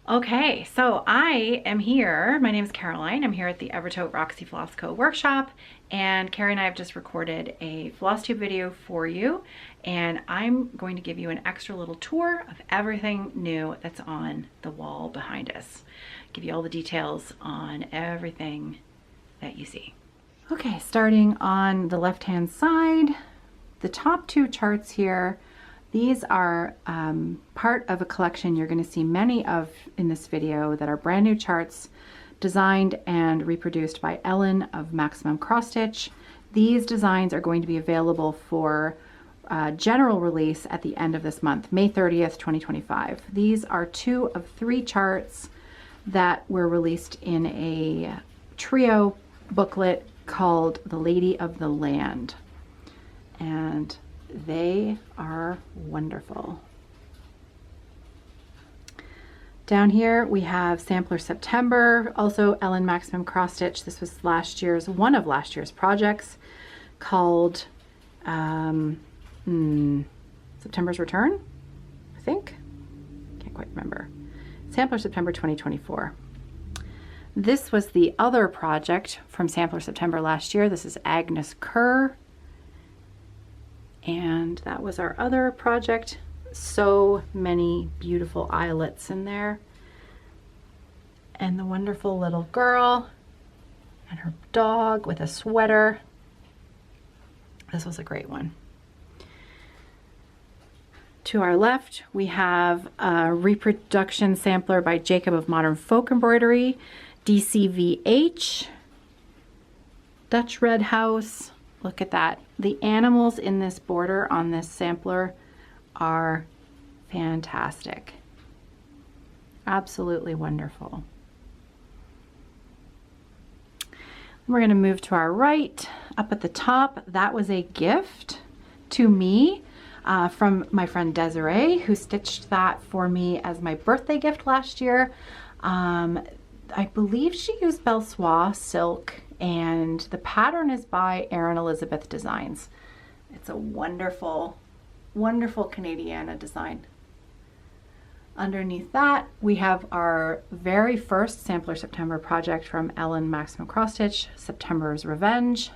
Okay, so I am here. My name is Caroline. I'm here at the Evertote Roxy Floss Co. workshop, and Carrie and I have just recorded a floss tube video for you, and I'm going to give you an extra little tour of everything new that's on the wall behind us. Give you all the details on everything that you see. Okay, starting on the left-hand side, the top two charts here. These are part of a collection you're going to see many of in this video that are brand new charts designed and reproduced by Ellen of Maximum Cross Stitch. These designs are going to be available for general release at the end of this month, May 30th, 2025. These are 2 of 3 charts that were released in a trio booklet called The Lady of the Land. And they are wonderful. Down here we have Sampler September, also Ellen Maximum Cross Stitch. This was one of last year's projects called September's Return, I think. Can't quite remember. Sampler September 2024. This was the other project from Sampler September last year. This is Agnes Kerr. And that was our other project. So many beautiful eyelets in there. And the wonderful little girl and her dog with a sweater. This was a great one. To our left, we have a reproduction sampler by Jacob of Modern Folk Embroidery, DCVH, Dutch Red House. Look at that. The animals in this border on this sampler are fantastic. Absolutely wonderful. We're going to move to our right. Up at the top, that was a gift to me from my friend Desiree, who stitched that for me as my birthday gift last year. I believe she used Belsois silk, and the pattern is by Erin Elizabeth Designs. It's a wonderful, wonderful Canadiana design. Underneath that, we have our very first Sampler September project from Ellen Maximum Cross Stitch, September's Revenge.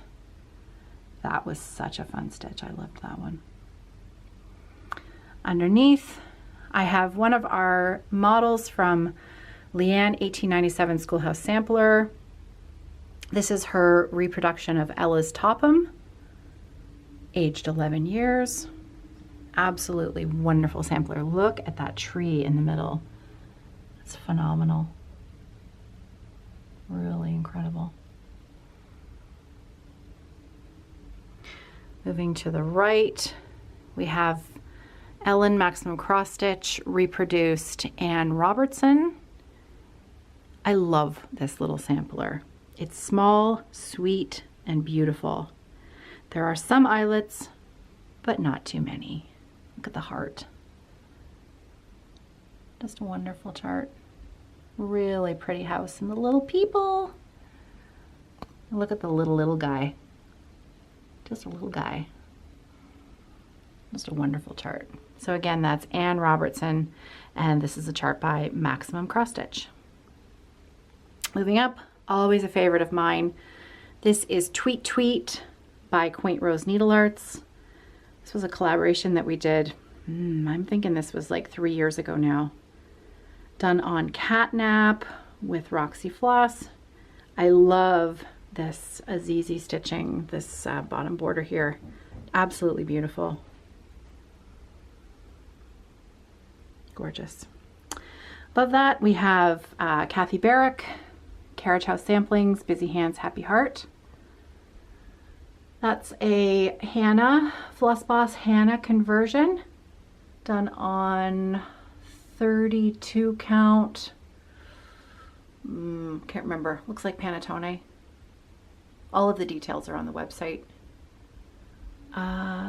That was such a fun stitch. I loved that one. Underneath, I have one of our models from Leanne 1897 Schoolhouse Sampler. This is her reproduction of Ella's Topham, aged 11 years. Absolutely wonderful sampler. Look at that tree in the middle. It's phenomenal. Really incredible. Moving to the right, we have Ellen Maximum Cross Stitch reproduced Anne Robertson. I love this little sampler. It's small, sweet, and beautiful. There are some eyelets, but not too many. Look at the heart. Just a wonderful chart. Really pretty house and the little people. Look at the little guy. Just a little guy. Just a wonderful chart. So again, that's Anne Robertson, and this is a chart by Maximum Cross Stitch. Moving up, always a favorite of mine. This is Tweet Tweet by Quaint Rose Needle Arts. This was a collaboration that we did, I'm thinking this was like 3 years ago now. Done on Catnap with Roxy Floss. I love this Azizi stitching, this bottom border here. Absolutely beautiful. Gorgeous. Above that, we have Kathy Barrick, Carriage House Samplings, Busy Hands, Happy Heart. That's a Hannah, Floss Boss Hannah conversion done on 32 count. Can't remember. Looks like Panettone. All of the details are on the website.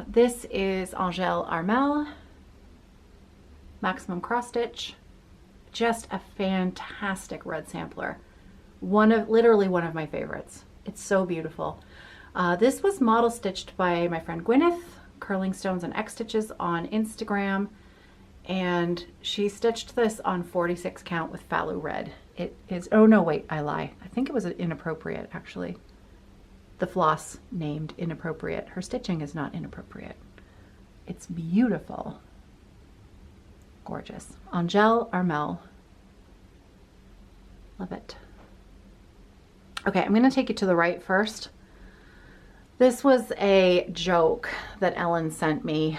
This is Angèle Armel, Maximum Cross Stitch. Just a fantastic red sampler. Literally one of my favorites. It's so beautiful. This was model stitched by my friend Gwyneth, Curling Stones and X Stitches on Instagram, and she stitched this on 46 count with Fallow Red. It is, oh no, wait, I lie. I think it was inappropriate, actually. The floss named inappropriate. Her stitching is not inappropriate. It's beautiful. Gorgeous. Angel Armel. Love it. Okay, I'm gonna take you to the right first. This was a joke that Ellen sent me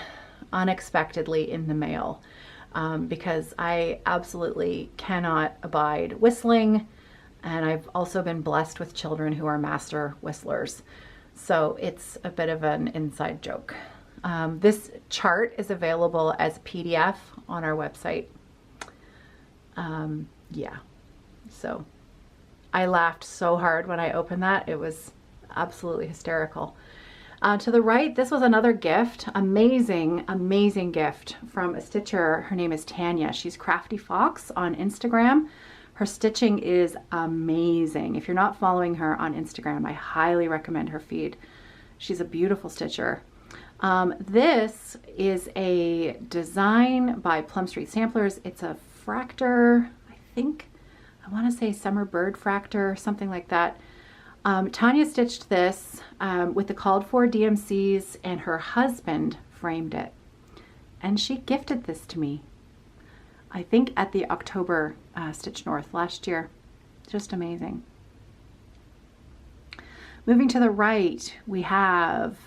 unexpectedly in the mail because I absolutely cannot abide whistling, and I've also been blessed with children who are master whistlers. So it's a bit of an inside joke. This chart is available as a PDF on our website. Yeah, so I laughed so hard when I opened that. It was absolutely hysterical. To the right, this was another gift. Amazing, amazing gift from a stitcher. Her name is Tanya. She's Crafty Fox on Instagram. Her stitching is amazing. If you're not following her on Instagram, I highly recommend her feed. She's a beautiful stitcher. This is a design by Plum Street Samplers. It's a fractor, I think. I want to say Summer Bird fractor, something like that. Tanya stitched this with the called for DMCs, and her husband framed it. And she gifted this to me, I think at the October Stitch North last year. Just amazing. Moving to the right, we have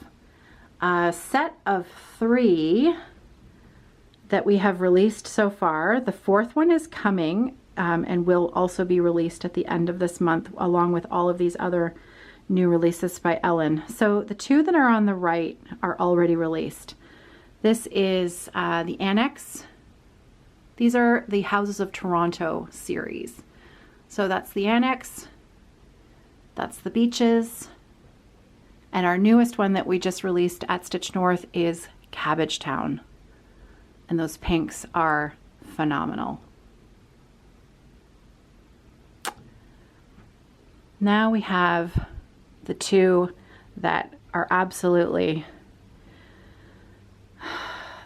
a set of 3 that we have released so far. The 4th one is coming and will also be released at the end of this month, along with all of these other new releases by Ellen. So the 2 that are on the right are already released. This is the Annex. These are the Houses of Toronto series. So that's the Annex, that's the Beaches, and our newest one that we just released at Stitch North is Cabbage Town. And those pinks are phenomenal. Now we have the 2 that are absolutely,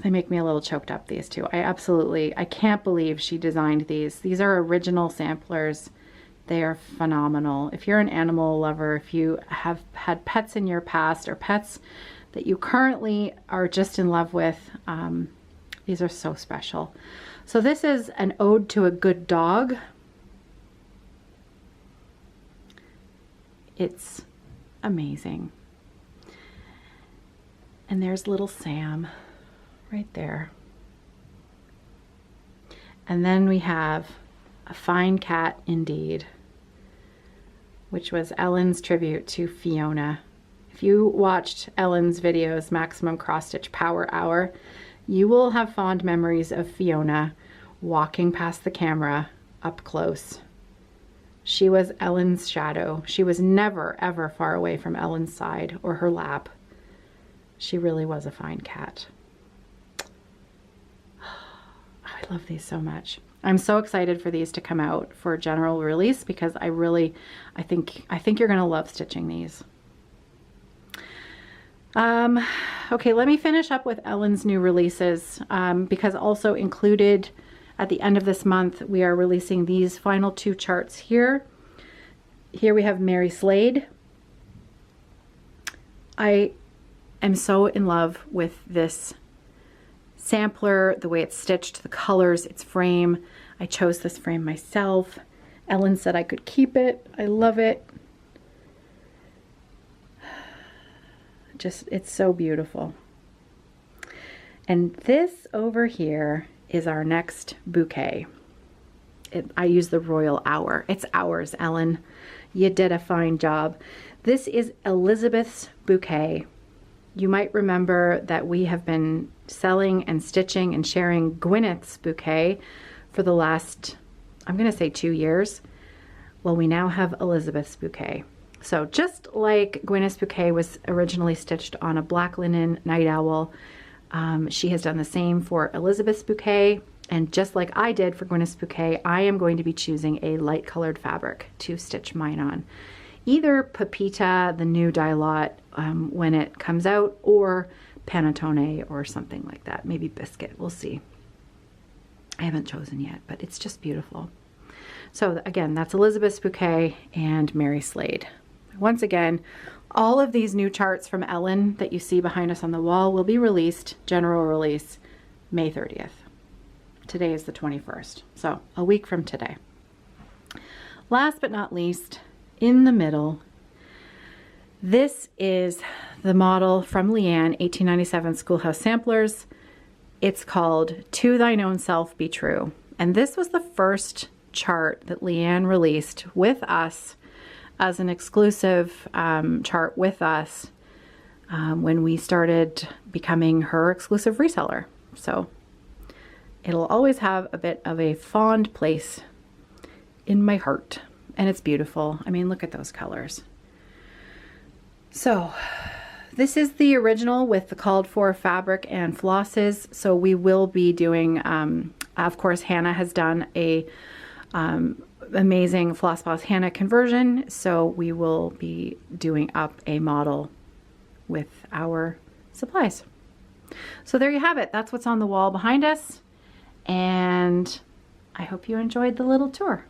they make me a little choked up, these 2. I can't believe she designed these. These are original samplers. They are phenomenal. If you're an animal lover, if you have had pets in your past or pets that you currently are just in love with, these are so special. So this is an ode to a good dog. It's amazing. And there's little Sam right there. And then we have A Fine Cat Indeed, which was Ellen's tribute to Fiona. If you watched Ellen's videos, Maximum Cross Stitch Power Hour, you will have fond memories of Fiona walking past the camera up close. She was Ellen's shadow. She was never, ever far away from Ellen's side or her lap. She really was a fine cat. I love these so much. I'm so excited for these to come out for general release because I think you're gonna love stitching these. Okay, let me finish up with Ellen's new releases because also included at the end of this month, we are releasing these final 2 charts here. Here we have Mary Slade. I am so in love with this sampler, the way it's stitched, the colors, its frame. I chose this frame myself. Ellen said I could keep it. I love it. Just, it's so beautiful. And this over here is our next bouquet. I use the Royal Hour. It's ours, Ellen. You did a fine job. This is Elizabeth's bouquet. You might remember that we have been selling and stitching and sharing Gwyneth's bouquet for the last, I'm gonna say 2 years. Well, we now have Elizabeth's bouquet. So just like Gwyneth's bouquet was originally stitched on a black linen night owl, she has done the same for Elizabeth's bouquet. And just like I did for Gwyneth's bouquet, I am going to be choosing a light colored fabric to stitch mine on. Either Pepita, the new dye lot, when it comes out, or Panettone or something like that. Maybe Biscuit, we'll see. I haven't chosen yet, but it's just beautiful. So again, that's Elizabeth's Bouquet and Mary Slade. Once again, all of these new charts from Ellen that you see behind us on the wall will be released, general release, May 30th. Today is the 21st, so a week from today. Last but not least, in the middle, this is the model from Leanne, 1897 Schoolhouse Samplers. It's called To Thine Own Self Be True. And this was the first chart that Leanne released with us as an exclusive chart with us when we started becoming her exclusive reseller. So it'll always have a bit of a fond place in my heart. And it's beautiful. I mean, look at those colors. So this is the original with the called for fabric and flosses. So we will be doing, of course, Hannah has done a amazing Floss Boss Hannah conversion. So we will be doing up a model with our supplies. So there you have it. That's what's on the wall behind us. And I hope you enjoyed the little tour.